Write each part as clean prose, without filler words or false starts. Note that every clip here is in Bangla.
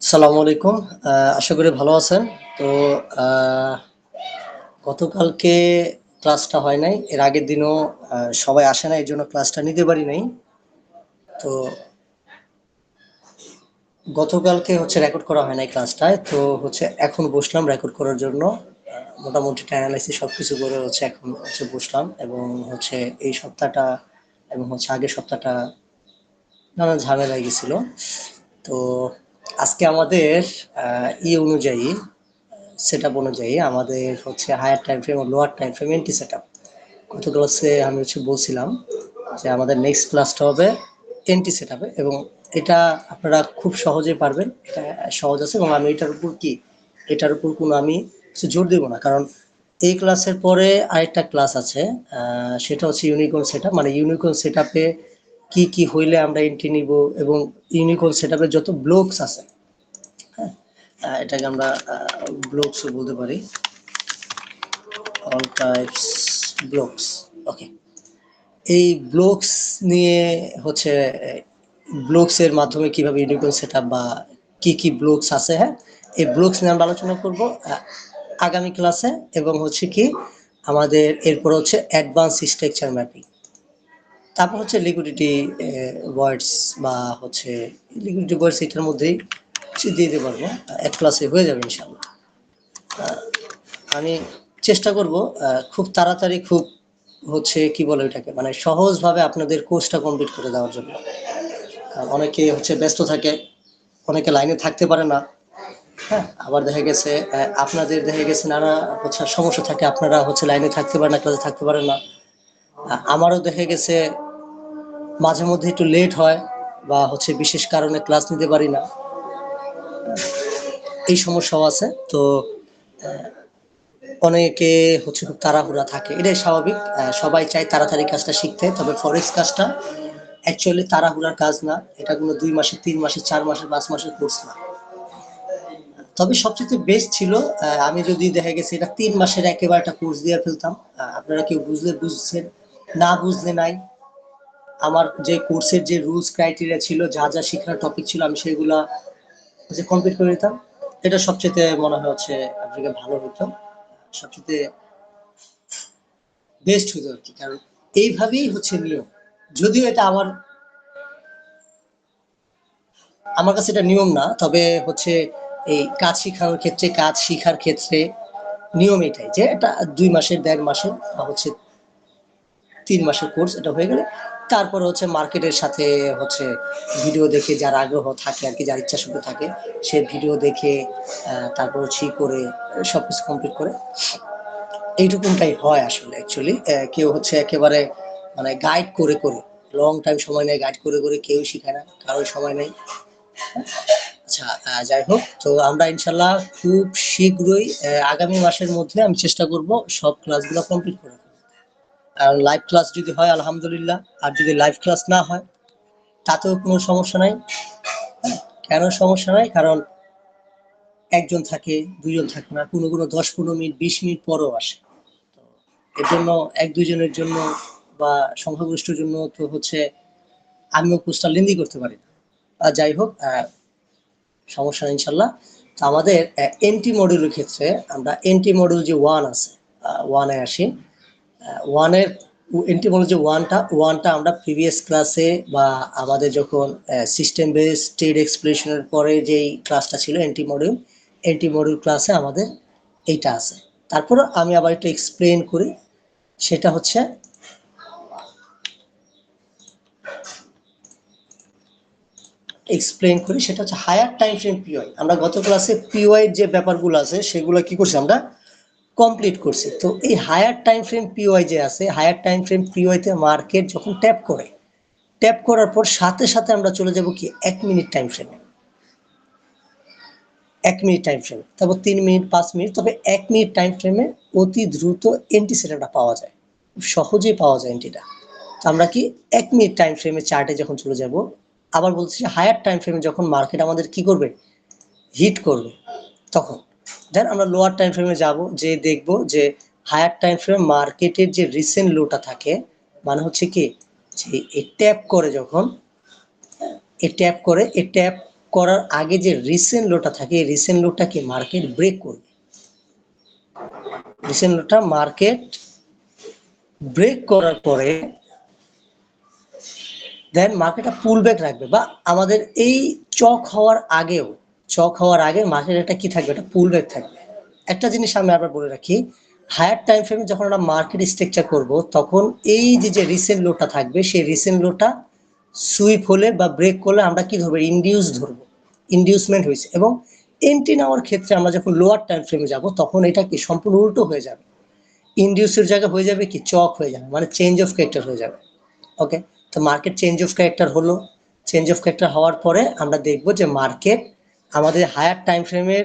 আসসালামু আলাইকুম। আশা করি ভালো আছেন। তো আহ, গতকালকে ক্লাসটা হয় নাই, এর আগের দিনও সবাই আসে না, এই জন্য ক্লাসটা নিতে পারি নাই। তো গতকালকে হচ্ছে রেকর্ড করা হয় নাই ক্লাসটায়, তো হচ্ছে এখন বসলাম রেকর্ড করার জন্য। মোটামুটি অ্যানালাইসিস সবকিছু করে হচ্ছে এখন হচ্ছে বসলাম, এবং হচ্ছে এই সপ্তাহটা এবং হচ্ছে আগের সপ্তাহটা নানা ঝামেলা গেছিল। তো আজকে আমাদের অনুযায়ী, সেটআপ অনুযায়ী আমাদের হচ্ছে হায়ার টাইম ফ্রেম ও lower time frame entry setup. গত ক্লাসে আমি হচ্ছে বলছিলাম যে আমাদের নেক্সট ক্লাসটা হবে এন্টি সেটআপে, এবং এটা আপনারা খুব সহজেই পারবেন। এটা সহজ আছে, এবং আমি এটার উপর কোনো আমি কিছু জোর দেব না, কারণ এই ক্লাসের পরে আরেকটা ক্লাস আছে। সেটা হচ্ছে ইউনিকোড সেটআপ, মানে ইউনিকোড সেটআপে কি কি হইলে আমরা এন্ট্রি নিব, এবং ইউনিকোড সেটআপে যত ব্লকস আছে, হ্যাঁ, এটাকে আমরা ব্লকসও বলতে পারি, অল টাইপস ব্লকস। ওকে, এই ব্লকস নিয়ে হচ্ছে ব্লকস এর মাধ্যমে কিভাবে ইউনিকোড সেটআপ বা কি কি ব্লকস আছে, হ্যাঁ, এই ব্লকস নিয়ে আমরা আলোচনা করব আগামী ক্লাসে। এবং হচ্ছে কি আমাদের এরপর হচ্ছে অ্যাডভান্স স্ট্রাকচার ম্যাপিং, তারপর হচ্ছে লিকুইডিটি ওয়ার্ডস, বা হচ্ছে লিকুইডিটি ওয়ার্ডস এটার মধ্যেই দিয়ে দিতে পারবো, এক ক্লাসে হয়ে যাবে ইনশাআল্লাহ। আমি চেষ্টা করব খুব তাড়াতাড়ি, খুব হচ্ছে কি বলে ওইটাকে, মানে সহজভাবে আপনাদের কোর্সটা কমপ্লিট করে দেওয়ার জন্য। কারণ অনেকে হচ্ছে ব্যস্ত থাকে, অনেকে লাইনে থাকতে পারে না, হ্যাঁ, আবার দেখা গেছে আপনাদের দেখা গেছে নানা হচ্ছে সমস্যা থাকে, আপনারা হচ্ছে লাইনে থাকতে পারেন না, ক্লাসে থাকতে পারেন না। আমারও দেখা গেছে মাঝে মধ্যে একটু লেট হয়, বা হচ্ছে বিশেষ কারণে ক্লাস নিতে পারি না, এই সমস্যাও আছে। তো অনেকে হচ্ছে খুব তাড়াহুড়া থাকে, এটাই স্বাভাবিক। সবাই চায় তাড়াতাড়ি কাজটা শিখতে, তবে ফরেক্স কাজটা অ্যাকচুয়ালি তাড়াহুড়ার কাজ না। এটা কোনো 2 মাসের, 3 মাসের, 4 মাসের, 5 মাসের কোর্স না। তবে সবচেয়ে বেস্ট ছিল আমি যদি দেখা গেছে এটা 3 মাসের একেবারে একটা কোর্স দিয়ে ফেলতাম। আপনারা কেউ বুঝলে বুঝছেন, না বুঝলে নাই। আমার যে কোর্সের যে রুলস ক্রাইটেরিয়া ছিল, যা যা শেখার টপিক ছিল, আমি সেগুলা যে কমপ্লিট করে দিতাম। এটা সবচেয়ে মনে হয় হচ্ছে আপনাকে ভালো হতো, সবচেয়ে বেস্ট হতো আর কি। কারণ এইভাবেই হচ্ছে নিয়ম, যদিও এটা আমার আমার কাছে এটা নিয়ম না, তবে হচ্ছে এই কাজ শেখানোর ক্ষেত্রে, কাজ শিখার ক্ষেত্রে নিয়ম এটাই যে এটা 2 মাসের, 1.5 মাসের, বা হচ্ছে 3 মাসের কোর্স, এটা হয়ে গেলে তারপরে হচ্ছে মার্কেটের সাথে হচ্ছে ভিডিও দেখে, যার আগ্রহ থাকে আর কি, যার ইচ্ছা শক্তি থাকে, সে ভিডিও দেখে তারপর হচ্ছে করে সবকিছু কমপ্লিট করে। এইটুকুনটাই হয় আসলে অ্যাকচুয়ালি। কেউ হচ্ছে একেবারে মানে গাইড করে করে লং টাইম সময় নেয়, গাইড করে করে কেউ শিখায় না, কারোর সময় নেই। আচ্ছা, যাই হোক, তো আমরা ইনশাল্লাহ খুব শীঘ্রই আগামী মাসের মধ্যে আমি চেষ্টা করব সব ক্লাসগুলো কমপ্লিট করে ফেলতে। আর লাইভ ক্লাস যদি হয় আলহামদুলিল্লাহ, আর যদি লাইভ ক্লাস না হয় তাতেও কোনো সমস্যা নাই। কেন সমস্যা নাই? কারণ একজন থাকে, দুইজন থাকে না, কোনো কোনো 10-15 মিনিট, 20 মিনিট পরও আসে। তো এর জন্য এক দুইজনের জন্য বা সংখ্যাগরিষ্ঠের জন্য তো হচ্ছে আমিও কোর্সটা লেন্দি করতে পারি না। যাই হোক, সমস্যা নেই ইনশাল্লাহ। তো আমাদের এনটি মডিউলের ক্ষেত্রে আমরা এনটি মডিউল যে ওয়ান আছে, ওয়ানে আসি। ওয়ানের এনটি মডিউল যে ওয়ানটা আমরা প্রিভিয়াস ক্লাসে, বা আমাদের যখন সিস্টেম বেস ট্রেড এক্সপ্লেনেশনের পরে যেই ক্লাসটা ছিল এনটি মডিউল ক্লাসে আমাদের এইটা আছে। তারপরে আমি আবার একটু এক্সপ্লেন করি, সেটা হচ্ছে হায়ার টাইম ফ্রেম পিওয়াই। আমরা গত ক্লাসে পিওয়াই যে ব্যাপারগুলো আছে সেগুলো কি করছি, আমরা কমপ্লিট করছি। তো এই হায়ার টাইম ফ্রেম পিওয়াই যে আছে, হায়ার টাইম ফ্রেম পিওয়াইতে মার্কেট যখন ট্যাপ করে, ট্যাপ করার পর সাথে সাথে আমরা চলে যাব কি 1 মিনিট টাইম ফ্রেমে। 1 মিনিট টাইম ফ্রেম, তারপর 3 মিনিট, 5 মিনিট, তবে 1 মিনিট টাইম ফ্রেমে অতি দ্রুত এন্টি সেটআপটা পাওয়া যায়, খুব সহজেই পাওয়া যায় এন্টিটা। তো আমরা কি 1 মিনিট টাইম ফ্রেমে চার্টে যখন চলে যাব, আবার বলছি হায়ার টাইম ফ্রেমে যখন মার্কেট আমাদের কি করবে, হিট করবে, তখন দেন আমরা লোয়ার টাইম ফ্রেমে যাব, যে দেখব যে হায়ার টাইম ফ্রেমে মার্কেটের যে রিসেন্ট লোটা থাকে, মানে হচ্ছে কি যে এই ট্যাপ করে, যখন এই ট্যাপ করে, এই ট্যাপ করার আগে যে রিসেন্ট লোটা থাকে, এই রিসেন্ট লোটাকে মার্কেট ব্রেক করবে। রিসেন্ট লোটা মার্কেট ব্রেক করার পরে দেন মার্কেটটা পুল ব্যাক রাখবে, বা আমাদের এই চক হওয়ার আগে মার্কেট একটা কি থাকবে, একটা পুল ব্যাক থাকবে। একটা জিনিস আমি আবার বলে রাখি, হায়ার টাইম ফ্রেমে যখন আমরা মার্কেট স্ট্রাকচার করব, তখন এই যে রিসেন্ট লোটা থাকবে, সেই রিসেন্ট লোটা সুইপ হলে বা ব্রেক করলে আমরা কি ধরবো, ইন্ডিউস ধরবো, ইন্ডিউসমেন্ট হয়েছে। এবং এন্ট্রি নেওয়ার ক্ষেত্রে আমরা যখন লোয়ার টাইম ফ্রেমে যাব, তখন এটা কি সম্পূর্ণ উল্টো হয়ে যাবে, ইন্ডিউসের জায়গায় হয়ে যাবে কি চক হয়ে যাবে, মানে চেঞ্জ অফ ক্যারেক্টার হয়ে যাবে। ওকে, তো মার্কেট চেঞ্জ অফ ক্যারেক্টার হলো, চেঞ্জ অফ ক্যারেক্টার হওয়ার পরে আমরা দেখব যে মার্কেট আমাদের হায়ার টাইম ফ্রেমের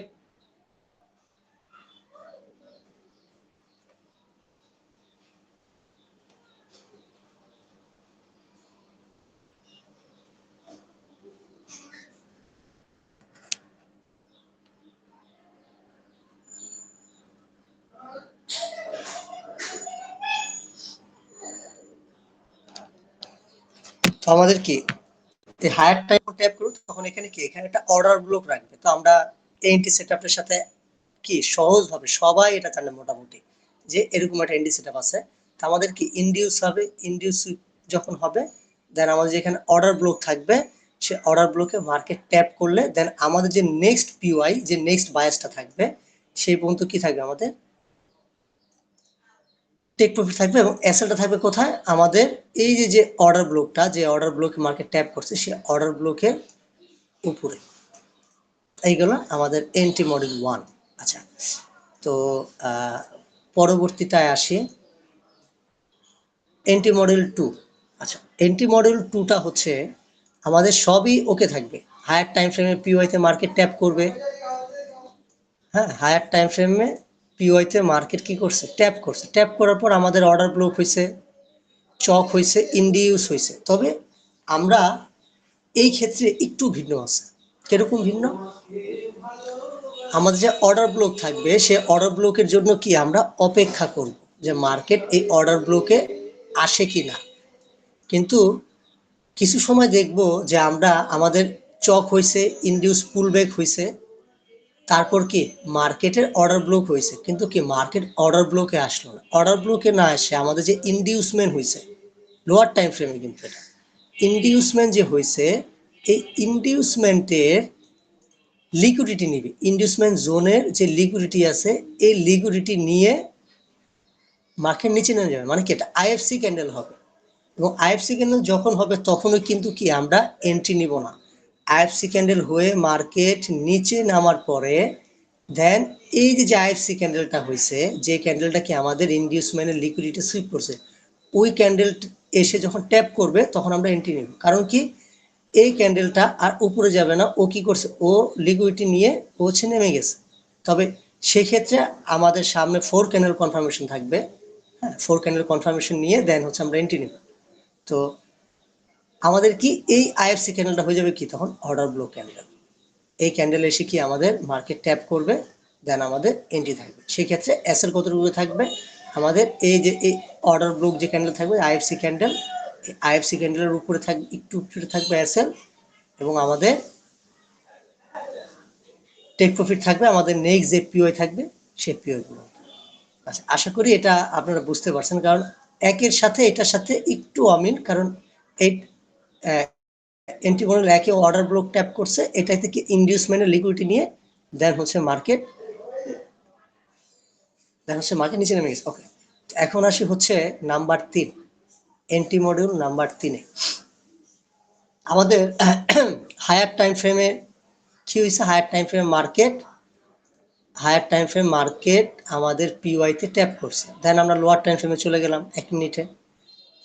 তো আমাদের কি হায়ার টাইম ট্যাপ করব, তখন এখানে কি এখানে একটা অর্ডার ব্লক রাখবে। তো আমরা এনটি সেটআপের সাথে কি সহজভাবে সবাই এটা জানে মোটামুটি, যে এরকম একটা এনডি সেটআপ আছে। তো আমাদের কি ইনডিউস হবে, ইনডিউস যখন হবে দেন আমাদের যেখানে অর্ডার ব্লক থাকবে, সে অর্ডার ব্লকে মার্কেট ট্যাপ করলে দেন আমাদের যে নেক্সট পিওয়াই, যে নেক্সট বায়াসটা থাকবে, সেই পর্যন্ত কি থাকবে, আমাদের টেক প্রফিট থাকবে। এবং এসএলটা থাকবে কোথায়, আমাদের এই যে অর্ডার ব্লকটা, যে অর্ডার ব্লকে মার্কেট ট্যাপ করছে, সেই অর্ডার ব্লকের উপরে। এইগুলো আমাদের এন্ট্রি মডেল 1। আচ্ছা, তো পরবর্তীটায় আসি এন্ট্রি মডেল 2। আচ্ছা, এন্ট্রি মডেল 2টা হচ্ছে আমাদের সবই ওকে থাকবে। হায়ার টাইম ফ্রেমে পিওয়াইতে মার্কেট ট্যাপ করবে। হ্যাঁ, হায়ার টাইম ফ্রেমে পিওয়াইতে মার্কেট কি করছে, ট্যাপ করছে। ট্যাপ করার পর আমাদের অর্ডার ব্লক হয়েছে, চক হয়েছে, ইন্ডিউস হয়েছে। তবে আমরা এই ক্ষেত্রে একটু ভিন্ন আছে। কিরকম ভিন্ন, আমাদের যে অর্ডার ব্লক থাকবে, সে অর্ডার ব্লকের জন্য কি আমরা অপেক্ষা করব যে মার্কেট এই অর্ডার ব্লকে আসে কিনা। কিন্তু কিছু সময় দেখব যে আমরা আমাদের চক হয়েছে, ইনডিউস পুলব্যাক হয়েছে, তারপর কি মার্কেটের অর্ডার ব্লক হয়েছে, কিন্তু কি মার্কেট অর্ডার ব্লকে আসলো না। অর্ডার ব্লকে না আসে আমাদের যে ইনডিউসমেন্ট হয়েছে লোয়ার টাইম ফ্রেমে, কিন্তু এটা ইনডিউসমেন্ট যে হয়েছে, এই ইনডিউসমেন্টের লিকুইডিটি নিবে, ইনডিউসমেন্ট জোনের যে লিকুইডিটি আছে, এই লিকুইডিটি নিয়ে মার্কেট নিচে নেমে যাবে। মানে কি এটা আইএফসি ক্যান্ডেল হবে, এবং আইএফসি ক্যান্ডেল যখন হবে তখনও কিন্তু কি আমরা এন্ট্রি নিব না। আইএফসি ক্যান্ডেল হয়ে মার্কেট নিচে নামার পরে দেন এই যে আইএফসি ক্যান্ডেলটা হয়েছে, যে ক্যান্ডেলটা কি আমাদের ইনডিউসমেন্টের লিকুইডিটি সুইপ করছে, ওই ক্যান্ডেল এসে যখন ট্যাপ করবে তখন আমরা এন্ট্রি নিব। কারণ কি এই ক্যান্ডেলটা আর উপরে যাবে না, ও কি করছে, ও লিকুইডিটি নিয়ে পৌঁছে নেমে গেছে। তবে সেক্ষেত্রে আমাদের সামনে 4 ক্যান্ডেল কনফার্মেশন থাকবে। হ্যাঁ, 4 ক্যান্ডেল কনফার্মেশন নিয়ে দেন হচ্ছে আমরা এন্ট্রি নেব। তো আমাদের কি এই আইএফসি ক্যান্ডেলটা হয়ে যাবে কি তখন অর্ডার ব্লক ক্যান্ডেল। এই ক্যান্ডেল এসে কি আমাদের মার্কেট ট্যাপ করবে, দেন আমাদের এন্ট্রি থাকবে। সেক্ষেত্রে এসএল কতটুকু থাকবে, আমাদের এই যে এই অর্ডার ব্লক যে ক্যান্ডেল থাকবে আইএফসি ক্যান্ডেল, আইএফসি ক্যান্ডেলের উপরে থাকবে, একটু উপরে থাকবে এসএল, এবং আমাদের টেক প্রফিট থাকবে আমাদের নেক্সট যে পিওআই থাকবে সেই পিওআই গুলো। আচ্ছা, আশা করি এটা আপনারা বুঝতে পারছেন, কারণ একের সাথে এটার সাথে একটু অমিল। কারণ এই এন্ট্রি মডেল একে অর্ডার ব্লক ট্যাপ করছে, এটা থেকে ইনডিউসমেন্টের লিকুইডিটি নিয়ে দেন হচ্ছে মার্কেট নিচে নেমে গেছে। ওকে, এখন আসি হচ্ছে নাম্বার 3, এন্ট্রি মডিউল নাম্বার 3-এ আমাদের হায়ার টাইম ফ্রেমে কি হয়েছে, হায়ার টাইম ফ্রেম মার্কেট আমাদের পিওয়াইতে ট্যাপ করছে। দেন আমরা লোয়ার টাইম ফ্রেমে চলে গেলাম 1 মিনিটে।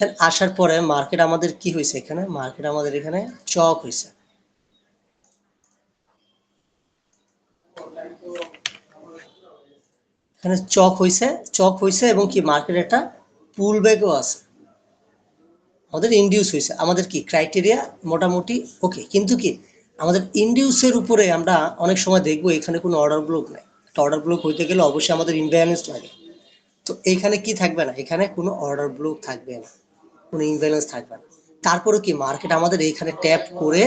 দেন আসার পরে মার্কেট আমাদের কি হয়েছে, এখানে মার্কেট আমাদের এখানে চক হয়েছে। এখানে চক হয়েছে এবং কি মার্কেট একটা পুল ব্যাকও আছে, আমাদের ইনডিউস হয়েছে। আমাদের কি ক্রাইটেরিয়া মোটামুটি ওকে, কিন্তু কি আমাদের ইনডিউসের উপরে আমরা অনেক সময় দেখবো এখানে কোনো অর্ডার ব্লক নেই। অর্ডার ব্লক হইতে গেলে অবশ্যই আমাদের ইমব্যালেন্স লাগে। তো এইখানে কি থাকবে না, এখানে কোনো অর্ডার ব্লক থাকবে না, কোনো ইমব্যালেন্স থাকবে না। তারপরে কি মার্কেট আমাদের এইখানে ট্যাপ করে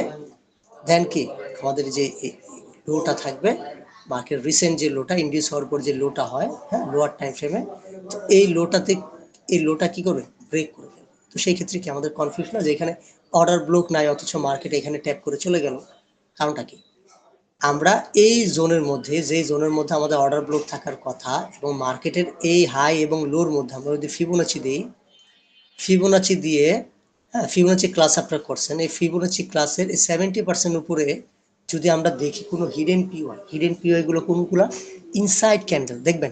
দেন কি আমাদের যে লোটা থাকবে, মার্কেট রিসেন্ট যে লোটা ইন্ডিউস হওয়ার পর যে লোটা হয়, হ্যাঁ, লোয়ার টাইম ফ্রেমে, তো এই লোটা কি করবে, ব্রেক করবে। তো সেই ক্ষেত্রে কি আমাদের কনফিউশন না যে এখানে অর্ডার ব্লক নাই অথচ মার্কেট এখানে ট্যাপ করে চলে গেল, কারণটা কি? আমরা এই জোনের মধ্যে, যে জোনের মধ্যে আমাদের অর্ডার ব্লক থাকার কথা এবং মার্কেটের এই হাই এবং লোর মধ্যে আমরা যদি ফিবোনাচি দিই, ফিবোনাচি দিয়ে, হ্যাঁ, ফিবোনাচি ক্লাস আপনারা করছেন, এই ফিবোনাচি ক্লাসের 70% উপরে যদি আমরা দেখি কোনো হিডেন পিওয়াই গুলো কোনগুলো, ইনসাইড ক্যান্ডেল দেখবেন,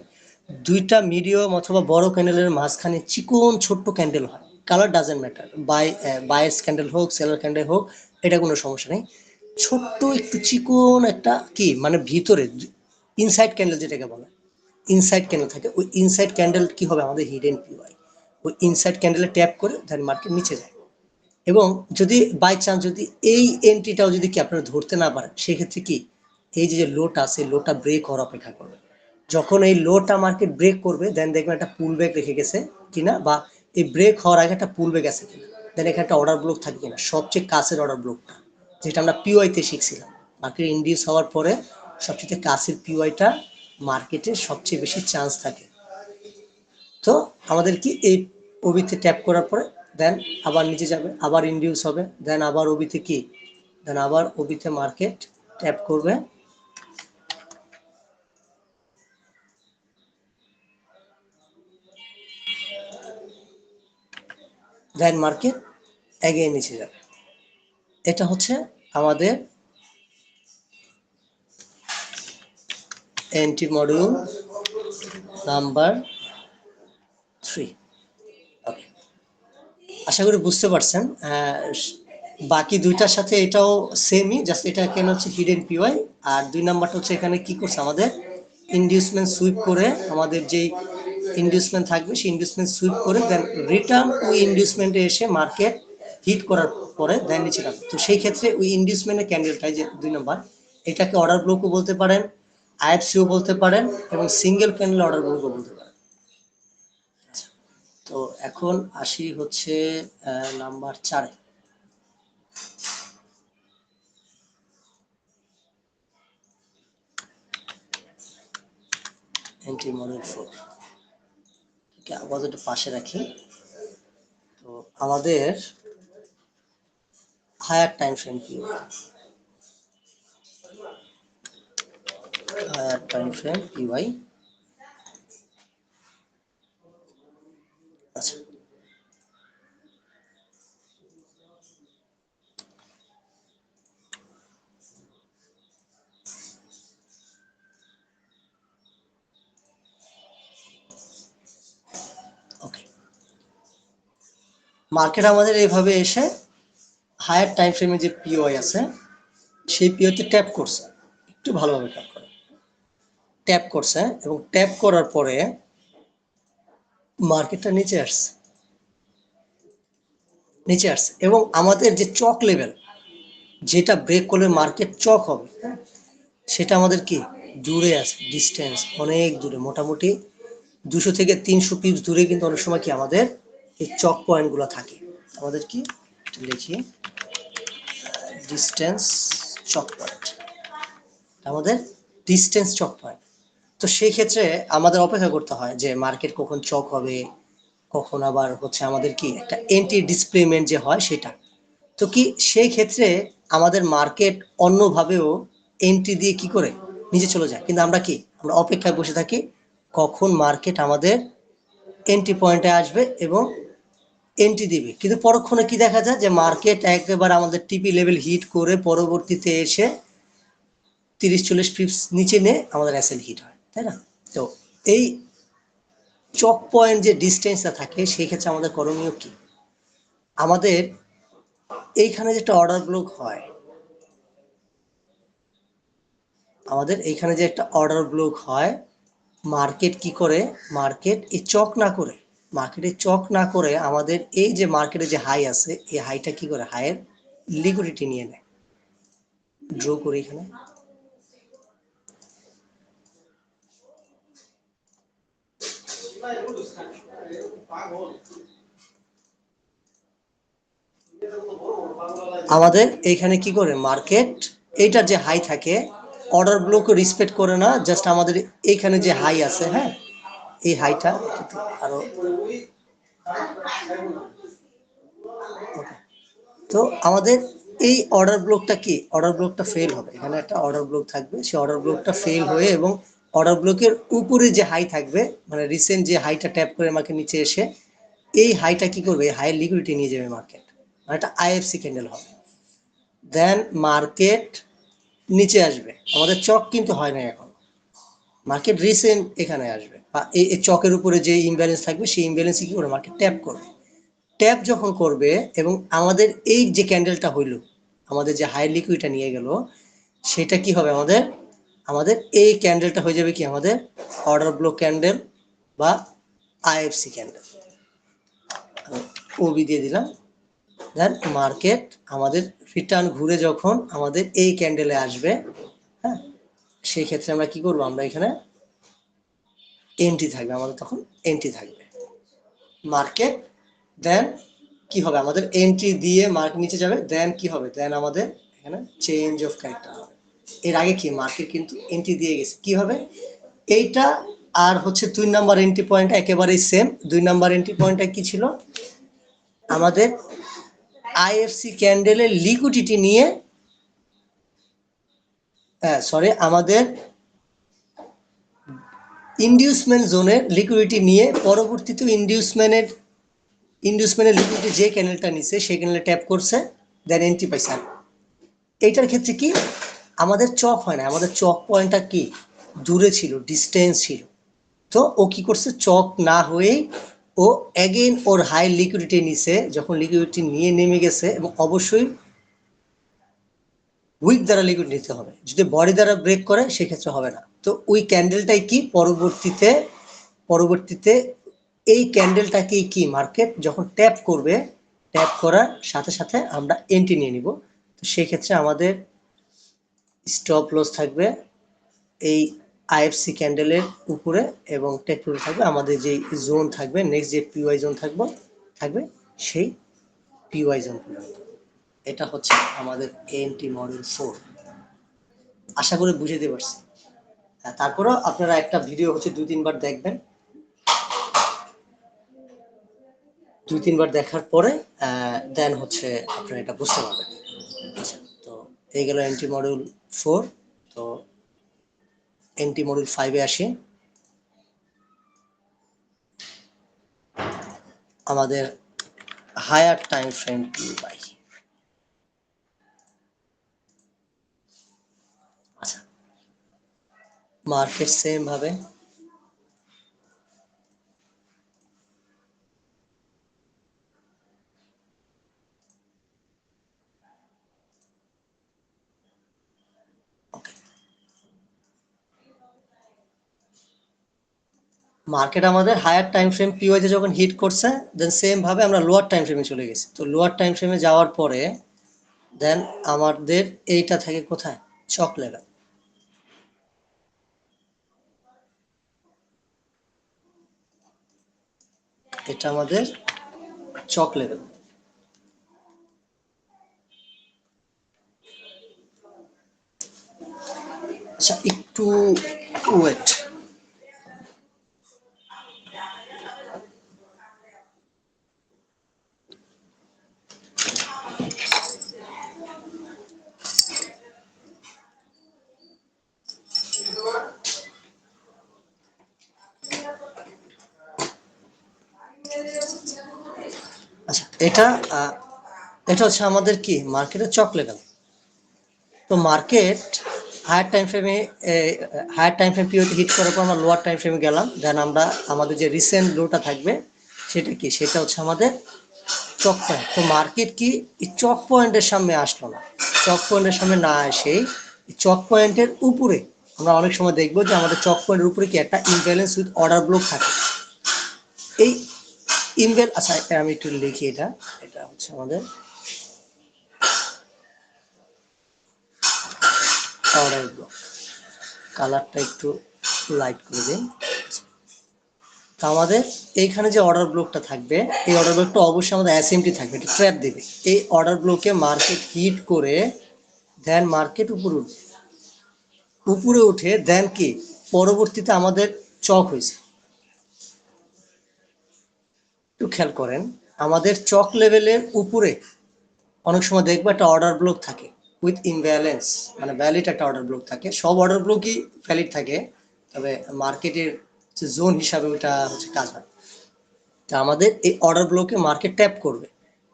দুইটা মিডিয়াম অথবা বড় ক্যান্ডেলের মাঝখানে চিকন ছোট্ট ক্যান্ডেল হয়, কালার ডাজেন্ট ম্যাটার, বাইয়ার্স ক্যান্ডেল হোক সেলার ক্যান্ডেল হোক, এটা কোনো সমস্যা নেই, ছোট্ট একটু চিকন একটা কি মানে ভিতরে ইনসাইড ক্যান্ডেল যেটাকে বলে, ইনসাইড ক্যান্ডেল থাকে, ওই ইনসাইড ক্যান্ডেল কি হবে আমাদের হিডেন পিওয়াই, ওই ইনসাইড ক্যান্ডেলে ট্যাপ করে দেন মার্কেট নিচে যায়। এবং যদি বাই চান্স যদি এই এন্ট্রিটাও যদি কি আপনারা ধরতে না পারেন, সেক্ষেত্রে কি এই যে লোটা আছে, লোটা ব্রেক হওয়ার অপেক্ষা করবে, যখন এই লোটা মার্কেট ব্রেক করবে দেন দেখবেন একটা পুল ব্যাক রেখে গেছে কিনা, বা এই ব্রেক হওয়ার আগে একটা পুল ব্যাক আছে কিনা, দেন এখানে একটা অর্ডার ব্লক থাকে কিনা, সবচেয়ে কাছের অর্ডার ব্লকটা যেটা আমরা পিওয়াইতে শিখছিলাম, মার্কেট ইন্ডিউস হওয়ার পরে সবচেয়ে কাছের পিওয়াইটা মার্কেটে সবচেয়ে বেশি চান্স থাকে। তো আমাদের কি এই ওবিতে ট্যাপ করার পরে দেন আবার নিচে যাবে, আবার ইন্ডিউস হবে, দেন আবার ওবিতে কি, দেন আবার ওবিতে মার্কেট ট্যাপ করবে, দেন মার্কেট এগিয়ে নিচে যাবে। এটা হচ্ছে আমাদের এন্ট্রি মডিউল নাম্বার 3। ওকে, আশা করি বুঝতে পারছেন। বাকি দুইটার সাথে এটাও সেমই, জাস্ট এটা কেন হচ্ছে হিডেন পিওয়াই, আর 2 নাম্বারটা হচ্ছে এখানে কি করছে আমাদের ইন্ডিউসমেন্ট সুইপ করে, আমাদের যেই ইন্ডিউসমেন্ট থাকবে সেই ইন্ডিউসমেন্ট সুইপ করে দেন রিটার্ন ওই ইন্ডিউসমেন্টে এসে মার্কেট হিট করার পরে দেন নিচে নামে। তো সেই ক্ষেত্রে ওই ইন্ডিউসমেন্টের ক্যান্ডেলটাই যে 2 নাম্বার, এটাকে অর্ডার ব্লকও বলতে পারেন, আইএফসিও বলতে পারেন এবং সিঙ্গেল ক্যান্ডেল অর্ডার ব্লকও বলতে পারেন। তো এখন আসি হচ্ছে নাম্বার 4-এ। এন্ট্রি মডেল 4 আপাতত পাশে রাখি। তো আমাদের হায়ার টাইম ফ্রেম কি, হায়ার টাইম ফ্রেম পিওয়াই। আচ্ছা, ওকে, মার্কেট আমাদের এইভাবে এসে হায়ার টাইম ফ্রেমে যে পিওয়াই আছে সেই পিওতে ট্যাপ করছে, একটু ভালোভাবে ট্যাপ করে, ট্যাপ করছে এবং ট্যাপ করার পরে মার্কেটটা নিচে আসছে, নিচে আসছে এবং আমাদের যে চক লেভেল যেটা ব্রেক করলে মার্কেট চক হবে, সেটা আমাদের কি দূরে আছে, ডিস্টেন্স অনেক দূরে, মোটামুটি 200 থেকে 300 পিপস দূরে কিন্তু অনেক সময় কি আমাদের এই চক পয়েন্ট গুলো থাকে। আমাদের কি লিখি ডিস্টেন্স চক পয়েন্ট, আমাদের ডিস্টেন্স চক পয়েন্ট। তো সেই ক্ষেত্রে আমাদের অপেক্ষা করতে হয় যে মার্কেট কখন চক হবে, কখন আবার হচ্ছে আমাদের কি একটা এন্ট্রি ডিসপ্লেমেন্ট যে হয় সেটা। তো কি সেই ক্ষেত্রে আমাদের মার্কেট অন্যভাবেও এন্ট্রি দিয়ে কি করে নিচে চলে যায়, কিন্তু আমরা কি আমরা অপেক্ষায় বসে থাকি কখন মার্কেট আমাদের এন্ট্রি পয়েন্টে আসবে এবং এন্ট্রি দিবে, কিন্তু পরক্ষণে কি দেখা যায় যে মার্কেট একেবারে আমাদের টিপি লেভেল হিট করে পরবর্তীতে এসে 30-40 পিপস নিচে নিয়ে আমাদের এসএল হিট হয়, তাই না? তো এই চক পয়েন্ট যে ডিস্টেন্সটা থাকে সেই ক্ষেত্রে আমাদের করণীয় কি, আমাদের এইখানে যেটা অর্ডার ব্লক হয়, আমাদের এইখানে যে একটা অর্ডার ব্লক হয়, মার্কেট কি করে, মার্কেট এই চক না করে, মার্কেটে চক না করে আমাদের এই যে মার্কেটে যে হাই আছে এই হাইটা কি করে হাইয়ের লিকুইডিটি নিয়ে নেয়। ড্র করি এখানে, আমাদের এইখানে কি করে মার্কেট এইটার যে হাই থাকে অর্ডার ব্লকও রেসপেক্ট করে না, জাস্ট আমাদের এইখানে যে হাই আছে, হ্যাঁ, এই হাইটা আরো তো আমাদের এই অর্ডার ব্লকটা কি, অর্ডার ব্লকটা ফেল হবে, এখানে একটা অর্ডার ব্লক থাকবে, সেই অর্ডার ব্লকটা ফেল হয়ে এবং অর্ডার ব্লকের উপরে যে হাই থাকবে, মানে রিসেন্ট যে হাইটা ট্যাপ করে আমাকে নিচে এসে এই হাইটা কি করবে, হাই লিকুইডিটি নিয়ে যাবে মার্কেট, মানে একটা আইএফসি ক্যান্ডেল হবে। দেন মার্কেট নিচে আসবে, আমাদের চক কিন্তু হয় না এখন, মার্কেট রিসেন্ট এখানে আসবে, বা এই চকের উপরে যে ইমব্যালেন্স থাকবে সেই ইমব্যালেন্স কি করে মার্কেট ট্যাপ করবে, ট্যাপ যখন করবে এবং আমাদের এই যে ক্যান্ডেলটা হইল, আমাদের যে হাই লিকুইডটা নিয়ে গেল, সেটা কি হবে, আমাদের আমাদের এই ক্যান্ডেলটা হয়ে যাবে কি আমাদের অর্ডার ব্লক ক্যান্ডেল বা আইএফসি ক্যান্ডেল, ওবি দিয়ে দিলাম। দেন মার্কেট আমাদের রিটার্ন ঘুরে যখন আমাদের এই ক্যান্ডেলে আসবে, হ্যাঁ, সেই ক্ষেত্রে আমরা কি করবো, আমরা এখানে এন্ট্রি থাকবে, আমাদের তখন এন্ট্রি থাকবে মার্কেট। দেন কি হবে, আমাদের এন্ট্রি দিয়ে মার্কেট নিচে যাবে, দেন কি হবে, দেন আমাদের এখানে চেঞ্জ অফ ক্যারেক্টার হবে। এর আগে কি মার্কেট কিন্তু এন্ট্রি দিয়ে গেছে, কি হবে এইটা, আর হচ্ছে 2 নাম্বার এন্ট্রি পয়েন্ট একেবারেই সেম। 2 নাম্বার এন্ট্রি পয়েন্টটা কি ছিল, আমাদের আইএফসি ক্যান্ডেলের লিকুইডিটি নিয়ে, সরি, আমাদের ইনডিউসমেন্ট জোনের লিকুইডিটি নিয়ে পরবর্তীতে ইনডিউসমেন্টের লিকুইডিটি যে ক্যান্ডেলটা নিছে সেই ক্যান্ডেলে ট্যাপ করছে, দেন এন্ট্রি পাইছে। এইটার ক্ষেত্রে কি আমাদের চক হয় না, আমাদের চক পয়েন্টটা কি দূরে ছিল, ডিস্টেন্স ছিল, তো ও কি করছে, চক না হয়েই ও অ্যাগেন ওর হাই লিকুইডিটি নিছে, যখন লিকুইডিটি নিয়ে নেমে গেছে, এবং অবশ্যই উইক দ্বারা লিকুইড নিতে হবে, যদি বডি দ্বারা ব্রেক করে সেক্ষেত্রে হবে না। তো ওই ক্যান্ডেলটাই কি পরবর্তীতে এই ক্যান্ডেলটাকেই কি মার্কেট যখন ট্যাপ করবে, ট্যাপ করার সাথে সাথে আমরা এন্ট্রি নিয়ে নিব। তো সেই ক্ষেত্রে আমাদের স্টপ লস থাকবে এই আইএফসি ক্যান্ডেলের উপরে, এবং টেকনিক্যাল থাকবে আমাদের যে জোন থাকবে, নেক্সট যে পিওয়াই জোন থাকবে সেই পিওয়াই জোন পর্যন্ত। এটা হচ্ছে আমাদের এএনটি মডেল 4, আশা করি বুঝাতে পারছি। তারপরেও আপনারা একটা ভিডিও হচ্ছে 2-3 বার দেখবেন, 2-3 বার দেখার পরে দেন হচ্ছে আপনারা এটা বুঝতে পারবেন। আচ্ছা, তো এই গেল এনটি মডিউল 4। তো এনটি মডিউল 5-এ আসি। আমাদের হায়ার টাইম ফ্রেম পিওয়াই। আচ্ছা, মার্কেট সেম ভাবে মার্কেট আমাদের হায়ার টাইম ফ্রেম পিওয়াইতে যখন হিট করছে, দেন সেম ভাবে আমরা লোয়ার টাইম ফ্রেমে চলে গেছি। তো লোয়ার টাইম ফ্রেমে যাওয়ার পরে দেন আমাদের এইটা থাকে কোথায়, চক লেভেল। এটা আমাদের চক লেভেল। আচ্ছা, একটু ওয়েট। আচ্ছা, এটা হচ্ছে আমাদের কি মার্কেটের চক লেভেল। তো মার্কেট হায়ার টাইম ফ্রেম পিওতে হিট করার পর আমরা লোয়ার টাইম ফ্রেমে গেলাম, দেন আমরা আমাদের যে রিসেন্ট লোটা থাকবে সেটা কি, সেটা হচ্ছে আমাদের চক পয়েন্ট। তো মার্কেট কি এই চক পয়েন্টের সামনে আসলো না, চক পয়েন্টের সামনে না এসেই চক পয়েন্টের উপরে আমরা অনেক সময় দেখবো যে আমাদের চক পয়েন্টের উপরে কি একটা ইমব্যালেন্স উইথ অর্ডার ব্লক থাকে। এই আচ্ছা, আমি একটু লিখি, এটা হচ্ছে আমাদের অর্ডার ব্লক, কালারটা একটু লাইট করে দিন। তো আমাদের এইখানে যে অর্ডার ব্লকটা থাকবে, এই অর্ডার ব্লকটা অবশ্যই আমাদের অ্যাসেম্বলি থাকবে, এটা ট্র্যাপ দেবে। এই অর্ডার ব্লকে মার্কেট হিট করে দেন মার্কেট উপরে উঠে দেন কি পরবর্তীতে আমাদের চক হয়েছে। একটু খেয়াল করেন, আমাদের চক লেভেলের উপরে অনেক সময় দেখবো একটা অর্ডার ব্লক থাকে উইথ ইমব্যালেন্স, মানে ভ্যালিড একটা অর্ডার ব্লক থাকে। সব অর্ডার ব্লকই ভ্যালিড থাকে, তবে মার্কেটের যে জোন হিসাবে ওটা হচ্ছে কাজ হয়। তা আমাদের এই অর্ডার ব্লকে মার্কেট ট্যাপ করবে,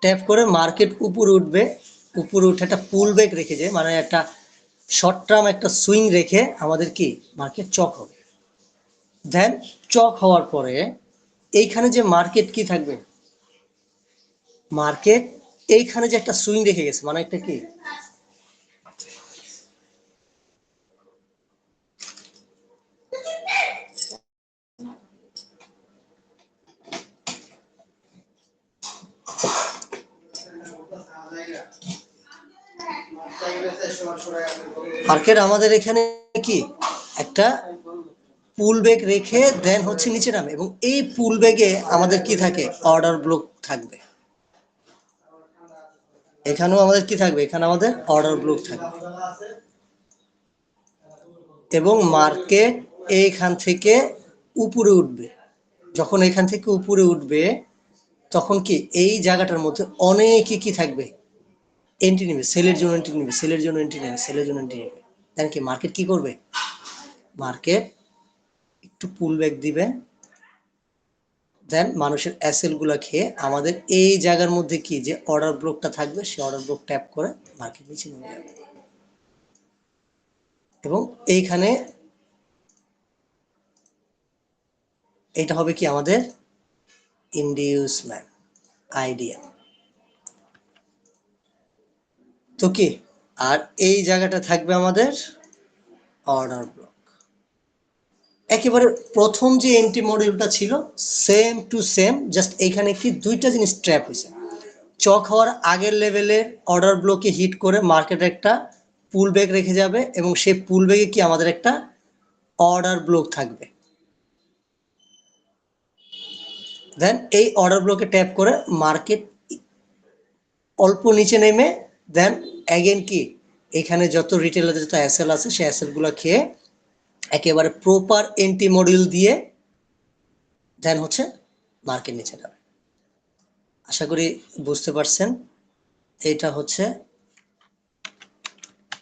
ট্যাপ করে মার্কেট উপরে উঠবে, উপরে উঠে একটা পুল ব্যাক রেখে যায়, মানে একটা শর্ট টার্ম একটা সুইং রেখে আমাদের কি মার্কেট চক হবে। দেন চক হওয়ার পরে এইখানে যে মার্কেট কি থাকবে, মার্কেট এইখানে যে একটা সুইং রেখে গেছে, মানে একটা কি মার্কেট আমাদের এখানে কি একটা পুল ব্যাক রেখে দেন হচ্ছে নিচে নামে, এবং এই পুল ব্যাগে আমাদের কি থাকে অর্ডার ব্লক থাকবে। এখানেও আমাদের কি থাকবে, এখানে আমাদের অর্ডার ব্লক থাকবে, এবং মার্কেট এইখান থেকে উপরে উঠবে। যখন এখান থেকে উপরে উঠবে তখন কি এই জায়গাটার মধ্যে অনেকে কি থাকবে এন্ট্রি নেবে, সেলের জন্য এন্ট্রি নেবে, সেলের জন্য এন্ট্রি নেবে, সেলের জন্য এন্ট্রি নেবে। দেন কি মার্কেট কি করবে, মার্কেট একটু পুল ব্যাক দিবে, দেন মানুষের অ্যাসেল গুলা খেয়ে আমাদের এই জায়গার মধ্যে কি যে অর্ডার ব্লকটা থাকবে সেই অর্ডার ব্লক ট্যাপ করে মার্কেট নিচে নেমে যাবে, এবং এইখানে এটা হবে কি আমাদের ইনডিউসমেন্ট আইডিয়া। তো কি আর এই জায়গাটা থাকবে আমাদের অর্ডার ব্লক। একেবারে প্রথম যে এন্ট্রি মডিউলটা ছিল সেম টু সেম, জাস্ট এইখানে কি দুইটা জিনিস ট্র্যাপ হয়েছে। চক হওয়ার আগের লেভেলের অর্ডার ব্লকে হিট করে মার্কেট একটা পুল ব্যাক রেখে যাবে, এবং সেই পুল ব্যাকে কি আমাদের একটা অর্ডার ব্লক থাকবে। দেন এই অর্ডার ব্লকে ট্যাপ করে মার্কেট অল্প নিচে নেমে দেন অ্যাগেন কি এখানে যত রিটেলার যত অ্যাসেল আছে সেই অ্যাসেল গুলো খেয়ে একেবারে প্রপার এন্ট্রি মডিউল দিয়ে দেন হচ্ছে মার্কেট নিচে যাবে। আশা করি বুঝতে পারছেন, এটা হচ্ছে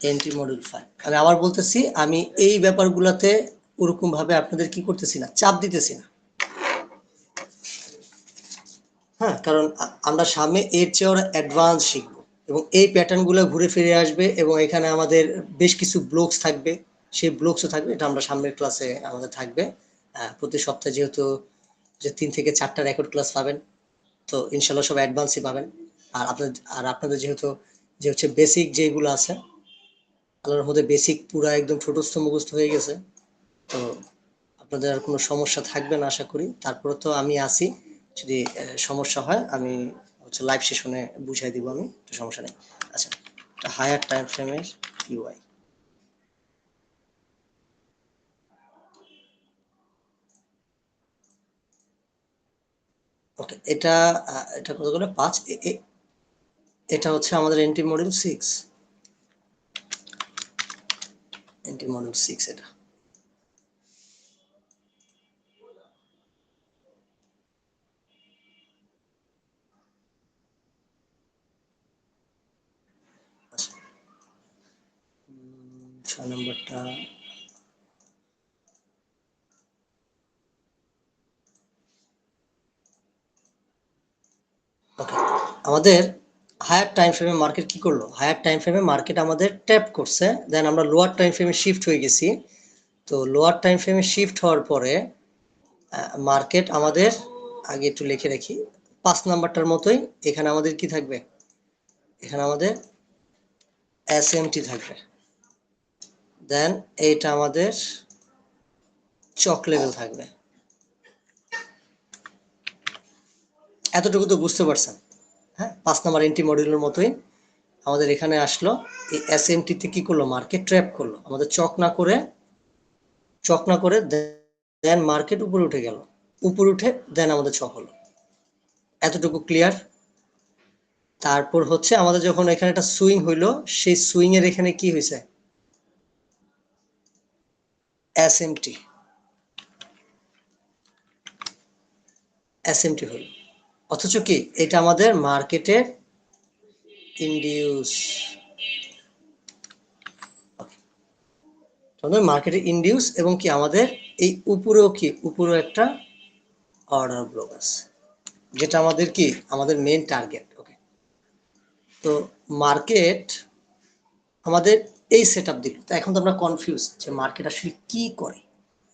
এন্ট্রি মডিউল ফাইল। আমি আবার বলতেছি, আমি এই ব্যাপারগুলোতে ওরকম ভাবে আপনাদের কি করতেছি না, চাপ দিতেছি না। হ্যাঁ, কারণ আমরা সামনে এর চেয়ে ওরা অ্যাডভান্স শিখবো, এবং এই প্যাটার্ন গুলো ঘুরে ফিরে আসবে, এবং এখানে আমাদের বেশ কিছু ব্লগস থাকবে, সেই ব্লগসও থাকবে, এটা আমরা সামনের ক্লাসে আমাদের থাকবে। প্রতি সপ্তাহে যেহেতু যে 3 থেকে 4টা রেকর্ড ক্লাস পাবেন, তো ইনশাল্লাহ সব অ্যাডভান্সই পাবেন। আর আপনাদের যেহেতু যে হচ্ছে বেসিক যেগুলো আছে আল্লাহর মধ্যে বেসিক পুরো একদম ছোটস্থ মুখস্থ হয়ে গেছে, তো আপনাদের আর কোনো সমস্যা থাকবে না আশা করি। তারপরে তো আমি আছি, যদি সমস্যা হয় আমি হচ্ছে লাইভ সেশনে বুঝাই দিব, আমি তো সমস্যা নেই। আচ্ছা, হায়ার টাইম ফ্রেমের ইউআই, ওকে, এটা কত করে 5, এটা হচ্ছে আমাদের এন্ট্রি মডিউল 6, এন্ট্রি মডিউল 6 এটা। আচ্ছা, 6 নম্বরটা ওকে। আমাদের হায়ার টাইম ফ্রেমে মার্কেট কি করলো, হায়ার টাইম ফ্রেমে মার্কেট আমাদের ট্যাপ করছে, দেন আমরা লোয়ার টাইম ফ্রেমে শিফট হয়ে গেছি। তো লোয়ার টাইম ফ্রেমে শিফট হওয়ার পরে মার্কেট আমাদের, আগে একটু লিখে রাখি, 5 নাম্বারটার মতোই এখানে আমাদের কি থাকবে, এখানে আমাদের এসএমটি থাকবে, দেন এইটা আমাদের চক লেভেল থাকবে। এতটুকু তো বুঝতে পারছেন? হ্যাঁ, 5 নাম্বার এন্ট্রি মডিউলের মতোই আমাদের এখানে আসলো, এই এসএমটিতে কি করলো, মার্কেট ট্র্যাপ করলো আমাদের, চক না করে দেন মার্কেট উপরে উঠে গেল, উপরে উঠে দেন আমাদের চক হলো। এতটুকু ক্লিয়ার? তারপর হচ্ছে আমাদের যখন এখানে একটা সুইং হইলো, সেই সুইং এর এখানে কি হয়েছে, এসএমটি হলো, অথচ কি এটা আমাদের মার্কেটের ইন্ডিউস, মার্কেটের ইন্ডিউস, এবং কি আমাদের এই উপরেও কি উপরেও একটা অর্ডার ব্লক আছে, যেটা আমাদের কি আমাদের মেইন টার্গেট। ওকে, তো মার্কেট আমাদের এই সেট আপ দিল। তো এখন তো আমরা কনফিউজ যে মার্কেট আসলে কি করে,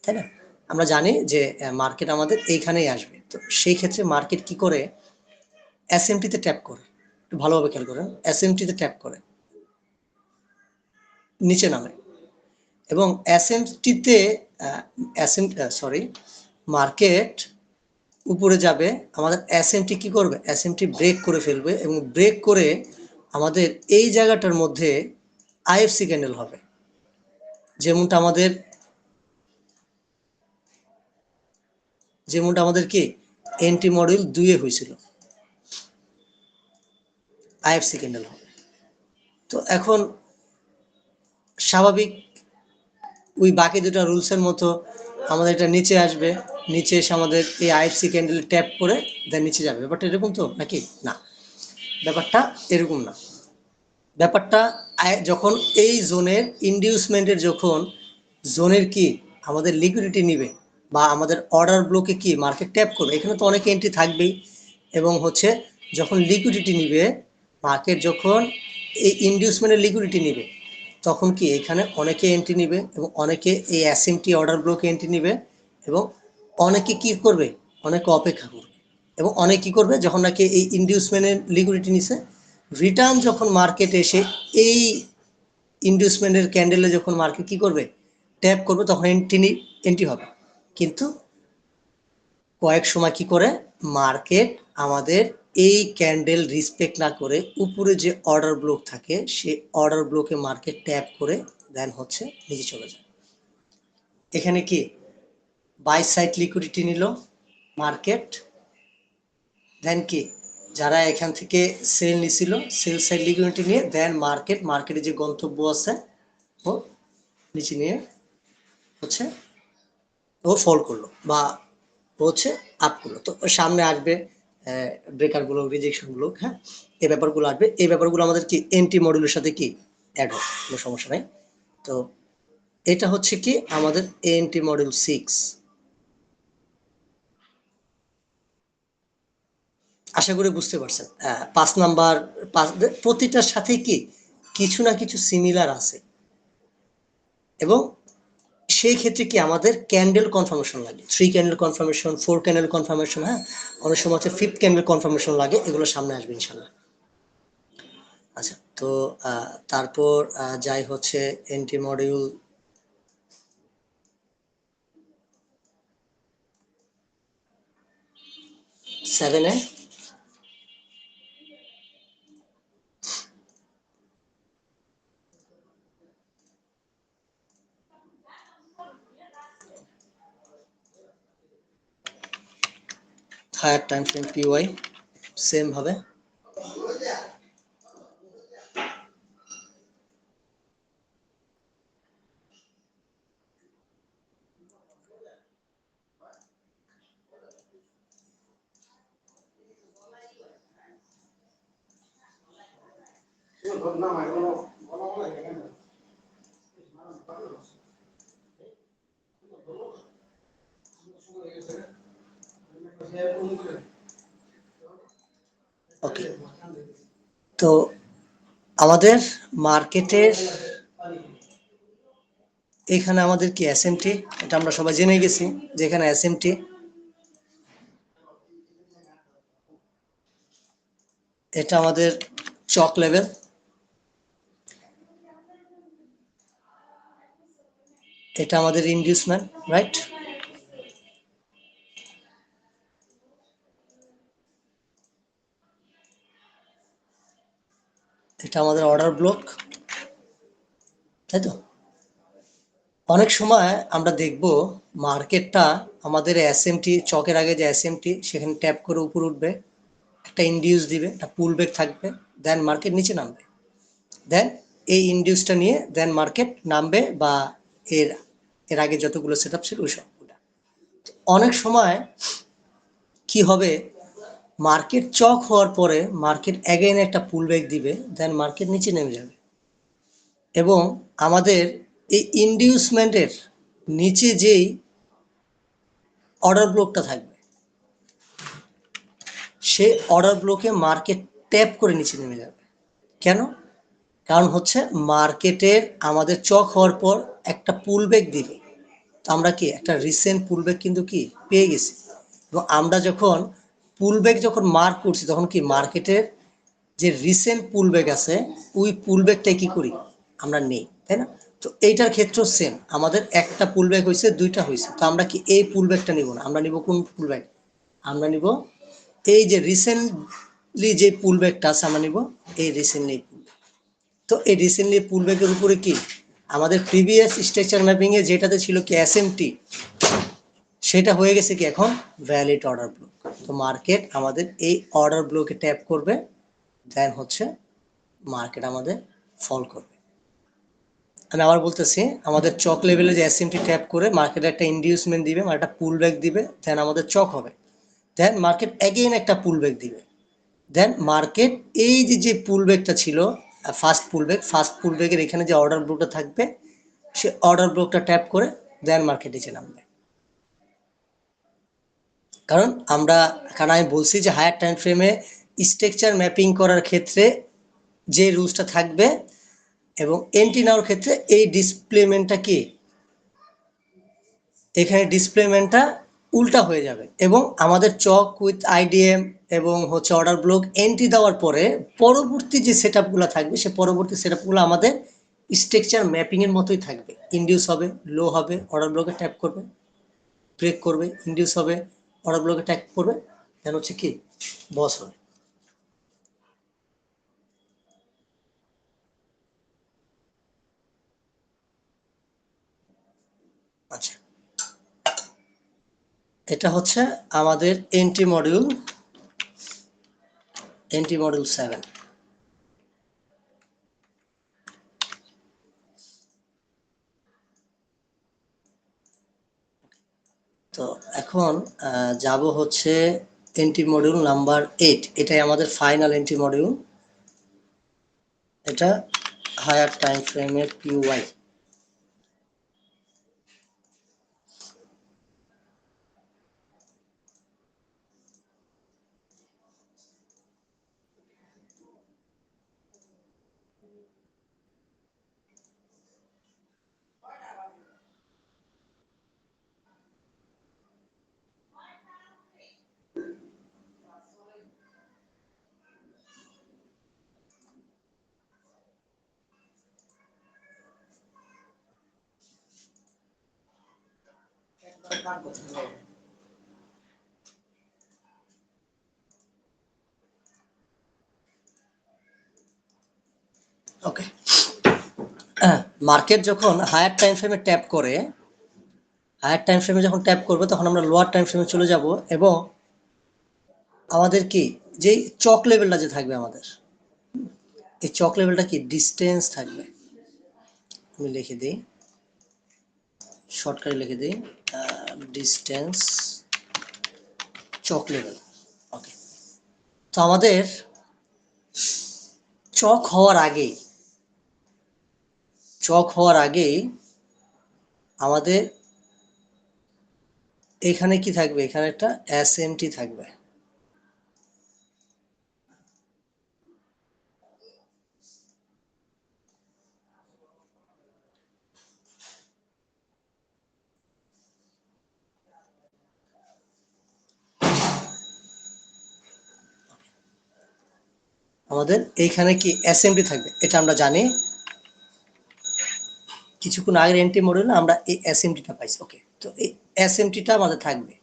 তাই না? আমরা জানি যে মার্কেট আমাদের এইখানেই আসবে। তো সেই ক্ষেত্রে মার্কেট কি করে, এসএমটিতে ট্যাপ করে, একটু ভালোভাবে খেয়াল করেন, এসএমটিতে ট্যাপ করে নিচে নামে, এবং এসএমটিতে সরি মার্কেট উপরে যাবে, আমাদের এসএমটি কি করবে, এসএমটি ব্রেক করে ফেলবে, এবং ব্রেক করে আমাদের এই জায়গাটার মধ্যে আইএফসি ক্যান্ডেল হবে, যেমনটা আমাদের কি এন্ট্রি মডেল 2 এ হয়েছিল, আইএফসি ক্যান্ডেল হবে। তো এখন স্বাভাবিক ওই বাকি দুটো রুলসের মতো আমাদের এটা নিচে আসবে, নিচে এসে আমাদের এই আইএফসি ক্যান্ডেল ট্যাপ করে দেন নিচে যাবে। ব্যাপারটা এরকম তো নাকি? না, ব্যাপারটা এরকম না। ব্যাপারটা যখন এই জোনের ইনডিউসমেন্টের যখন জোনের কি আমাদের লিকুইডিটি নিবে, বা আমাদের অর্ডার ব্লকে কি মার্কেট ট্যাপ করবে, এখানে তো অনেক এন্ট্রি থাকবেই, এবং হচ্ছে যখন লিকুইডিটি নিবে মার্কেট, যখন এই ইনডিউসমেন্টের লিকুইডিটি নিবে, তখন কি এখানে অনেকে এন্ট্রি নিবে, এবং অনেকে এই এসএমটি অর্ডার ব্লকে এন্ট্রি নিবে, এবং অনেকে কি করবে, অনেকে অপেক্ষা করবে, এবং অনেকে কি করবে, যখন নাকি এই ইনডিউসমেন্টের লিকুইডিটি নিছে, রিটার্ন যখন মার্কেট এসে এই ইনডিউসমেন্টের ক্যান্ডেলে যখন মার্কেট কি করবে, ট্যাপ করবে, তখন এন্ট্রি হবে। কিন্তু কয়েক সময় কি করে মার্কেট আমাদের এই ক্যান্ডেল রিসপেক্ট না করে উপরে যে অর্ডার ব্লক থাকে সেই অর্ডার ব্লকে মার্কেট ট্যাপ করে দেন হচ্ছে নিচে চলে যায়। এখানে কি বাই সাইড লিকুইডিটি নিল মার্কেট, দেন কি যারা এখান থেকে সেল নিছিল সেল সাইড লিকুইডিটি নিয়ে দেন মার্কেটে যে গন্তব্য আছে ও নিচে নিয়ে হচ্ছে ও ফল করলো, বা হচ্ছে আপ করলো। তো সামনে আসবে ব্রেকার গুলো, রিজেকশন গুলো, হ্যাঁ, এই ব্যাপারগুলো আসবে। এই ব্যাপারগুলো আমাদের কি এন্ট্রি মডিউলের সাথে কি অ্যাড হবে, কোনো সমস্যা নাই। তো এটা হচ্ছে কি আমাদের এন্ট্রি মডিউল 6। আশা করি বুঝতে পারছেন। 5 নাম্বার প্রতিটার সাথে কি কিছু না কিছু সিমিলার আছে, এবং সেই ক্ষেত্রে কি আমাদের ক্যান্ডেল কনফার্মেশন লাগে, 3 ক্যান্ডেল কনফার্মেশন, 4 ক্যান্ডেল কনফার্মেশন, হ্যাঁ, অনেক সময় হচ্ছে 5th ক্যান্ডেল কনফার্মেশন লাগে, এগুলো সামনে আসবে ইনশাল্লাহ। আচ্ছা, তো তারপর যাই হচ্ছে এন্ট্রি মডিউল 7 এ। Higher time frame POI same ভাবে। ওকে, তো আমাদের মার্কেটের এখানে আমাদের কি এসএমটি, এটা আমরা সবাই জেনে গেছি যে এখানে এসএমটি, এটা আমাদের চক লেভেল, এটা আমাদের ইনডিউসমেন্ট, রাইট? এটা আমাদের অর্ডার ব্লক, তাই তো? অনেক সময় আমরা দেখব মার্কেটটা আমাদের এসএমটি চকের আগে যে এসএমটি সেখানে ট্যাপ করে উপরে উঠবে, একটা ইন্ডিউস দিবে, একটা পুল ব্যাক থাকবে, দেন মার্কেট নিচে নামবে, দেন এই ইন্ডিউসটা নিয়ে দেন মার্কেট নামবে, বা এর এর আগে যতগুলো সেট আপ ছিল ওই সবগুলো। অনেক সময় কি হবে, মার্কেট চক হওয়ার পরে মার্কেট অ্যাগেন একটা পুল ব্যাক দিবে, দেন মার্কেট নিচে নেমে যাবে, এবং আমাদের এই ইনডিউসমেন্টের নিচে যেই অর্ডার ব্লকটা থাকবে সে অর্ডার ব্লকে মার্কেট ট্যাপ করে নিচে নেমে যাবে। কেন? কারণ হচ্ছে মার্কেটের আমাদের চক হওয়ার পর একটা পুল ব্যাক দিবে, তো আমরা কি একটা রিসেন্ট পুল ব্যাক কিন্তু কি পেয়ে গেছি, এবং আমরা যখন পুল ব্যাক যখন মার্ক করছি তখন কি মার্কেটের যে রিসেন্ট পুল ব্যাক আছে ওই পুল ব্যাকটাই কি করি আমরা নেই, তাই না? তো এইটার ক্ষেত্রেও সেম, আমাদের একটা পুল ব্যাক হয়েছে, দুইটা হয়েছে, তো আমরা কি এই পুল ব্যাকটা নিব না, আমরা নিব কোন পুল ব্যাক? আমরা নিব এই যে রিসেন্টলি যে পুল ব্যাকটা আছে আমরা নিব এই রিসেন্টলি পুল ব্যাক। তো এই রিসেন্টলি পুল ব্যাকের উপরে কি আমাদের প্রিভিয়াস স্ট্রাকচার ম্যাপিং এ যেটাতে ছিল কি এসএমটি, সেটা হয়ে গেছে কি এখন ভ্যালিড অর্ডার ব্লক। তো মার্কেট আমাদের এই অর্ডার ব্লকে ট্যাপ করবে, দেন হচ্ছে মার্কেট আমাদের ফল করবে। আমি আবার বলতেছি, আমাদের চক লেভেলে যে এসএমটি ট্যাপ করে মার্কেট একটা ইনডিউসমেন্ট দিবে, মানে একটা পুল ব্যাক দিবে, দেন আমাদের চক হবে, দেন মার্কেট অ্যাগেইন একটা পুল ব্যাক দিবে, দেন মার্কেট এই যে পুল ব্যাকটা ছিল ফার্স্ট পুল ব্যাকের এখানে যে অর্ডার ব্লকটা থাকবে সে অর্ডার ব্লকটা ট্যাপ করে দেন মার্কেট নিচে নামবে। কারণ আমি বলছি যে হায়ার টাইম ফ্রেমে স্ট্রাকচার ম্যাপিং করার ক্ষেত্রে যে রুলসটা থাকবে এবং এন্ট্রি নেওয়ার ক্ষেত্রে এই ডিসপ্লেমেন্টটা কি এখানে ডিসপ্লেমেন্টটা উল্টা হয়ে যাবে, এবং আমাদের চক উইথ আইডিএম এবং হচ্ছে অর্ডার ব্লক এন্ট্রি দেওয়ার পরে পরবর্তী যে সেট আপগুলো থাকবে সে পরবর্তী সেট আপগুলো আমাদের স্ট্রাকচার ম্যাপিং এর মতোই থাকবে। ইন্ডিউস হবে, লো হবে, অর্ডার ব্লকে ট্যাপ করবে, ব্রেক করবে, ইন্ডিউস হবে, অর্ডার ব্লকে ট্যাপ করবে, দেন হচ্ছে কি বস হবে। আচ্ছা, এটা হচ্ছে আমাদের এন্ট্রি মডিউল 7। তো এখন যাব হচ্ছে এন্ট্রি মডিউল নাম্বার 8, এটাই আমাদের ফাইনাল এন্ট্রি মডিউল। এটা হায়ার টাইম ফ্রেমের পিওয়াই। ওকে, মার্কেট যখন হায়ার টাইম ফ্রেমে ট্যাপ করে, হায়ার টাইম ফ্রেমে যখন ট্যাপ করবে তখন আমরা লোয়ার টাইম ফ্রেমে চলে যাব, এবং আমাদের কি যেই চক লেভেলটা যে থাকবে আমাদের এই চক লেভেলটা কি ডিস্টেন্স থাকবে। আমি লিখে দিই, শর্টকাটে লিখে দিই ডিস্টেন্স চক লেভেল। ওকে, তো আমাদের চক হওয়ার আগেই আমাদের এখানে কি থাকবে, এখানে একটা এসএমটি থাকবে। আমাদের এইখানে কি এসএমটি থাকবে, এটা আমরা জানি, কিছুক্ষণ আগের এন্ট্রি মডিউলে আমরা এই এসএমটিটা পাইছি। ওকে, তো এই এসএমটিটা আমাদের থাকবে,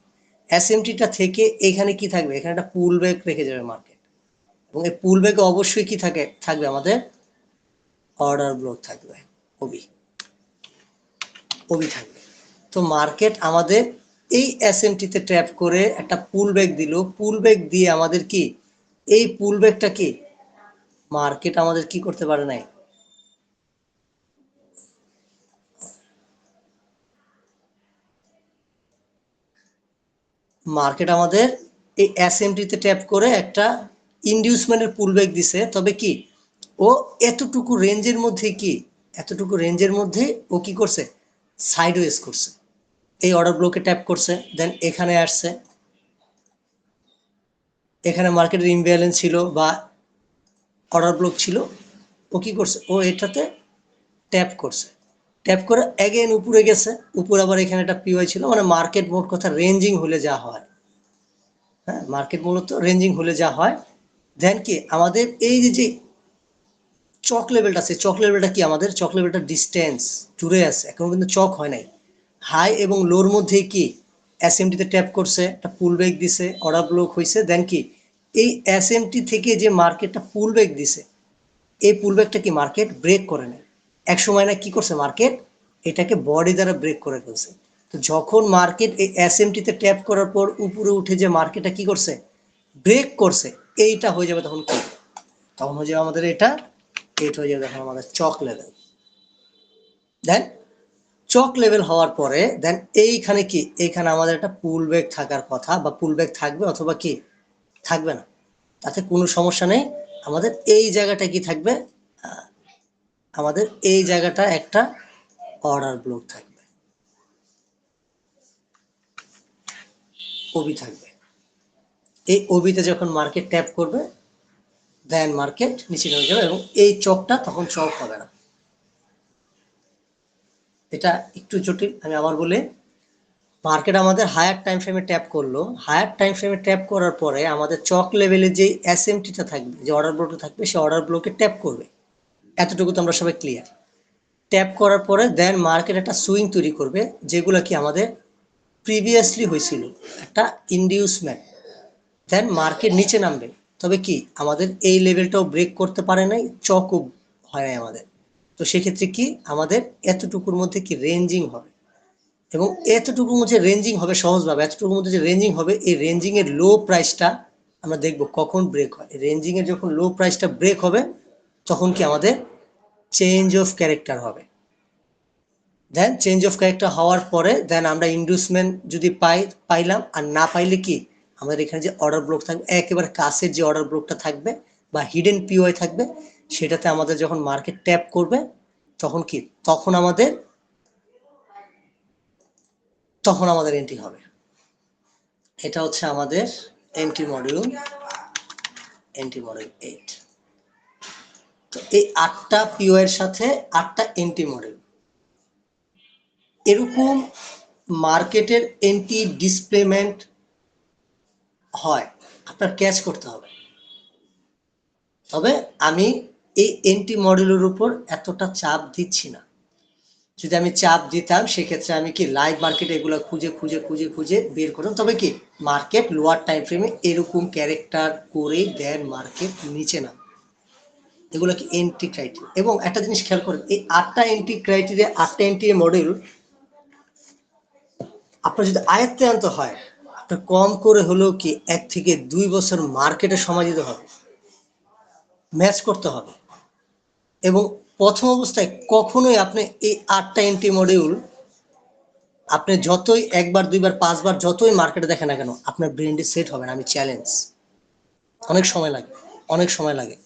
এসএমটিটা থেকে এখানে কি থাকবে, এখানে একটা পুল ব্যাক রেখে যাবে মার্কেট, এবং এই পুল ব্যাকে অবশ্যই কি থাকবে আমাদের অর্ডার ব্লক থাকবে, ওবি ওবি থাকবে। তো মার্কেট আমাদের এই এসএমটিতে ট্র্যাপ করে একটা পুল ব্যাক দিল, পুল ব্যাক দিয়ে আমাদের কি এই পুলব্যাকটা কি মার্কেট আমাদের কি করতে পারে নাই, মার্কেট আমাদের এই এসএমটিতে ট্যাপ করে একটা ইনডিউসমেন্টের পুলব্যাক দিছে, তবে কি ও এতটুকু রেঞ্জের মধ্যে কি এতটুকু রেঞ্জের মধ্যে ও কি করছে সাইডওয়েজ করছে, এই অর্ডার ব্লকে ট্যাপ করছে, দেন এখানে আসছে, এখানে মার্কেটের ইমব্যালেন্স ছিল বা অর্ডার ব্লক ছিল, ও কি করছে ও এটাতে ট্যাপ করছে, ট্যাপ করে অ্যাগেন উপরে গেছে, উপরে আবার এখানে একটা পিওয়াই ছিল, মানে মার্কেট মোট কথা রেঞ্জিং হলে যা হয়, হ্যাঁ মার্কেট মূলত রেঞ্জিং হলে যা হয়, দেন কি আমাদের এই যে চক লেভেলটা আছে, চক লেভেলটা কি আমাদের চক লেভেলটা ডিস্টেন্স দূরে আছে, এখন কিন্তু চক হয় নাই, হাই এবং লোর মধ্যে কি এসএমটিতে ট্যাপ করছে, একটা পুল ব্যাক দিছে, অর্ডার ব্লক হয়েছে, দেন কি এই এসএমটি থেকে যে মার্কেটটা পুল ব্যাক দিছে, এই পুল ব্যাকটা কি মার্কেট ব্রেক করে নেয়, এক সময় না কি করছে মার্কেট এটাকে বডি দ্বারা ব্রেক করে ফেলছে। তো যখন মার্কেট এই এসএমটিতে ট্যাপ করার পর উপরে উঠে যে মার্কেটটা কি করছে ব্রেক করছে, এইটা হয়ে যাবে তখন কি, তখন হয়ে যাবে আমাদের এটা হয়ে যাবে তখন আমাদের চক লেভেল। দেন চক লেভেল হওয়ার পরে দেন এইখানে কি এইখানে আমাদের একটা পুল ব্যাক থাকার কথা, বা পুল ব্যাক থাকবে অথবা কি থাকবে না, তাতে কোনো সমস্যা নেই, আমাদের এই জায়গাটা কি থাকবে, আমাদের এই জায়গাটা একটা অর্ডার ব্লক থাকবে, ওবি থাকবে, এই ওবিতে যখন মার্কেট ট্যাপ করবে দেন মার্কেট নিচে নেমে যাবে এবং এই চকটা তখন চক হবে না। এটা একটু জটিল, আমি আবার বলি, মার্কেট আমাদের হায়ার টাইম ফ্রেমে ট্যাপ করলো, হায়ার টাইম ফ্রেমে ট্যাপ করার পরে আমাদের চক লেভেলে যে এসএমটিটা থাকবে, যে অর্ডার ব্লকটা থাকবে, সেই অর্ডার ব্লকে ট্যাপ করবে, এতটুকু তো আমরা সবাই ক্লিয়ার। ট্যাপ করার পরে দেন মার্কেট একটা সুইং তৈরি করবে, যেগুলো কি আমাদের প্রিভিয়াসলি হয়েছিল একটা ইনডিউসমেন্ট, দেন মার্কেট নিচে নামবে, তবে কি আমাদের এই লেভেলটাও ব্রেক করতে পারে নাই, চকও হয় নাই আমাদের, তো সেক্ষেত্রে কি আমাদের এতটুকুর মধ্যে কি রেঞ্জিং হবে, এবং এতটুকুর মধ্যে রেঞ্জিং হবে সহজভাবে, এতটুকুর মধ্যে যে রেঞ্জিং হবে, এই রেঞ্জিং এর লো প্রাইসটা আমরা দেখব কখন ব্রেক হয়, রেঞ্জিং এর যখন লো প্রাইসটা ব্রেক হবে তখন কি আমাদের চেঞ্জ অফ ক্যারেক্টার হবে, দেন চেঞ্জ অফ ক্যারেক্টার হওয়ার পরে দেন আমরা ইন্ডুসমেন্ট যদি পাইলাম, আর না পাইলে কি আমাদের এখানে যে অর্ডার ব্লক থাকবে একেবারে কাছের যে অর্ডার ব্লকটা থাকবে বা হিডেন পিওয়াই থাকবে, সেটাতে আমাদের যখন মার্কেট ট্যাপ করবে তখন কি তখন আমাদের এন্ট্রি হবে। এটা হচ্ছে আমাদের এন্ট্রি মডিউল 8। তো এই 8টা পিও এর সাথে 8টা এন্ট্রি মডিউল, এরকম মার্কেটের এন্ট্রি ডিসপ্লেমেন্ট হয়, আপনার ক্যাচ করতে হবে। তবে আমি এই এন্ট্রি মডিউলের উপর এতটা চাপ দিচ্ছি না, যদি আমি চাপ দিতাম সেক্ষেত্রে আমি কি লাইভ মার্কেট এগুলো খুঁজে খুঁজে খুঁজে খুঁজে বের করতাম, তবে কি মার্কেট লোয়ার টাইম ফ্রেমে এরকম ক্যারেক্টার করে দেন মার্কেট নিচে না, এগুলো কি এন্ট্রি ক্রাইটেরিয়া। এবং একটা জিনিস খেয়াল করেন, এই 8টা এন্ট্রি ক্রাইটেরিয়া, 8টা এন্ট্রি মডিউল আপনার যদি আয়ত্তে আনতে হয়, আপনার কম করে হলেও কি 1 থেকে 2 বছর মার্কেটে সময় দিতে হবে, ম্যাচ করতে হবে। এবং প্রথম অবস্থায় কখনোই আপনি এই 8টা এন্ট্রি মডিউল আপনি যতই একবার দুইবার পাঁচবার যতই মার্কেটে দেখেন না কেন আপনার ব্রেনটি সেট হবে না, আমি চ্যালেঞ্জ, অনেক সময় লাগে, অনেক সময় লাগে,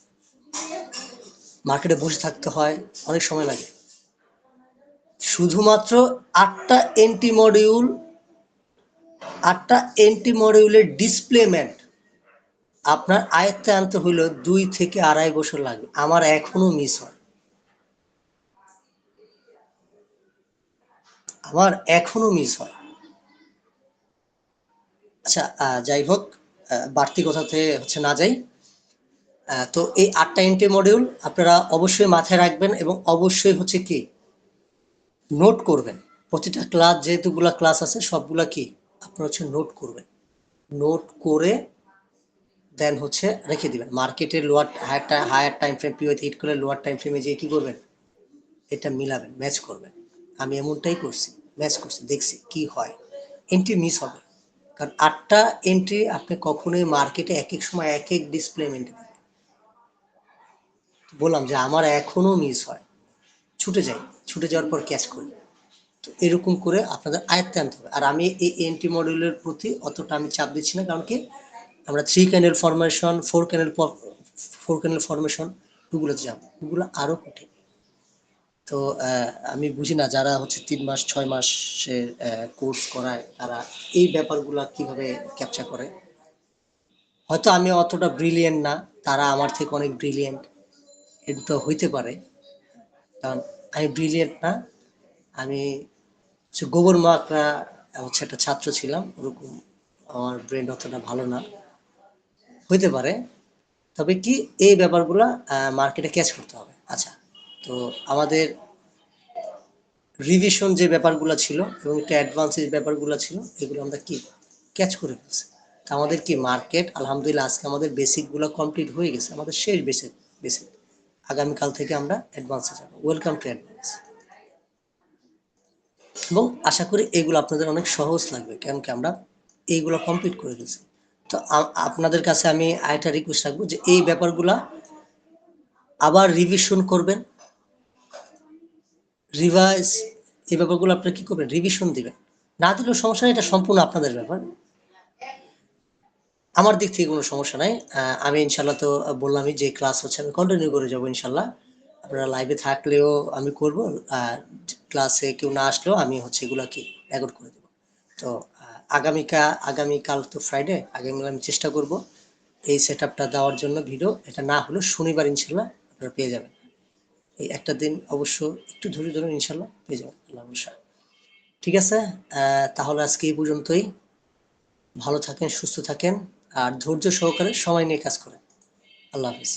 মার্কেটে বসে থাকতে হয়, অনেক সময় লাগে। শুধুমাত্র 8টা এন্ট্রি মডিউল, 8টা এন্ট্রি মডিউলের ডিসপ্লেমেন্ট আপনার আয়ত্তে আনতে হইলো 2 থেকে 2.5 বছর লাগে, আমার এখনো মিস হয়, আমার এখনো মিস হয়। আচ্ছা যাই হোক, বাড়তি কথাতে হচ্ছে না যাই। তো এই 8টা এন্ট্রি মডিউল আপনারা অবশ্যই মাথায় রাখবেন এবং অবশ্যই হচ্ছে কি নোট করবেন, প্রতিটা ক্লাস যেহেতুগুলা ক্লাস আছে সবগুলা কি আপনারা হচ্ছে নোট করবেন, নোট করে দেন হচ্ছে রেখে দিবেন, মার্কেটের লোয়ার হায়ার টাইম ফ্রেম পিওতে হিট করে লোয়ার টাইম ফ্রেমে যে কি করবেন এটা মিলাবেন, ম্যাচ করবেন। আমি এমনটাই করছি, ম্যাচ করছি, দেখছি কি হয়, এন্ট্রি মিস হবে, কারণ 8টা এন্ট্রি আপনি কখনোই মার্কেটে এক এক সময় এক এক ডিসপ্লে মেনটেন। বললাম যে আমার এখনো মিস হয়, ছুটে যাই, ছুটে যাওয়ার পর ক্যাচ করি। তো এরকম করে আপনাদের আয়ত্তে আনতে হবে। আর আমি এই এন্ট্রি মডিউলের প্রতি অতটা আমি চাপ দিচ্ছি না, কারণ কি আমরা 3 ক্যানেল ফরমেশন, 4 ক্যানেল ফরমেশন ওগুলোতে যাবো, ওগুলো আরো কঠিন। তো আমি বুঝি না যারা হচ্ছে 3 মাস 6 মাসের কোর্স করায় তারা এই ব্যাপারগুলা কিভাবে ক্যাপচার করে। হয়তো আমি অতটা ব্রিলিয়েন্ট না, তারা আমার থেকে অনেক ব্রিলিয়েন্ট, এটা তো হইতে পারে। কারণ আমি ব্রিলিয়েন্ট না, আমি গোবর মাকড়া হচ্ছে একটা ছাত্র ছিলাম, ওরকম আমার ব্রেন অতটা ভালো না, হইতে পারে। তবে কি এই ব্যাপারগুলা মার্কেটে ক্যাচ করতে হবে। আচ্ছা, তো আমাদের রিভিশন যে ব্যাপারগুলো ছিল এবং একটা অ্যাডভান্স যে ব্যাপারগুলো ছিল এগুলো আমরা কি ক্যাচ করে ফেলছি। তা আমাদের কি মার্কেট আলহামদুলিল্লাহ আজকে আমাদের বেসিকগুলো কমপ্লিট হয়ে গেছে, আমাদের শেষ বেসিক। আগামীকাল থেকে আমরা অ্যাডভান্সে যাব। Welcome to advance. এবং আশা করি এগুলো আপনাদের অনেক সহজ লাগবে, কারণ কি আমরা এইগুলো কমপ্লিট করে গেছি। তো আপনাদের কাছে আমি আরেকটা রিকোয়েস্ট রাখবো যে এই ব্যাপারগুলা আবার রিভিশন করবেন, রিভাইজ, এই ব্যাপারগুলো আপনারা কি করবেন, রিভিশন দিবেন। না দিলেও সমস্যা নেই, এটা সম্পূর্ণ আপনাদের ব্যাপার। আমার দিক থেকে কোনো সমস্যা নাই। আমি ইনশাল্লাহ তো বললামই যে ক্লাস হচ্ছে আমি কন্টিনিউ করে যাবো ইনশাল্লাহ। আপনারা লাইভে থাকলেও আমি করবো, ক্লাসে কেউ না আসলেও আমি হচ্ছে এগুলা কি রেকর্ড করে দেবো। তো আগামীকাল তো ফ্রাইডে, আগামীকাল আমি চেষ্টা করব এই সেট আপটা দেওয়ার জন্য ভিডিও। এটা না হলেও শনিবার ইনশাল্লাহ আপনারা পেয়ে যাবেন। এই একটা দিন অবশ্য একটু ধৈর্য ধরুন, ইনশাল্লাহ পেয়ে যাবেন আল্লাহ ভরসা। ঠিক আছে, তাহলে আজকে এই পর্যন্তই। ভালো থাকেন, সুস্থ থাকেন, আর ধৈর্য সহকারে সময় নিয়ে কাজ করেন। আল্লাহ হাফিজ।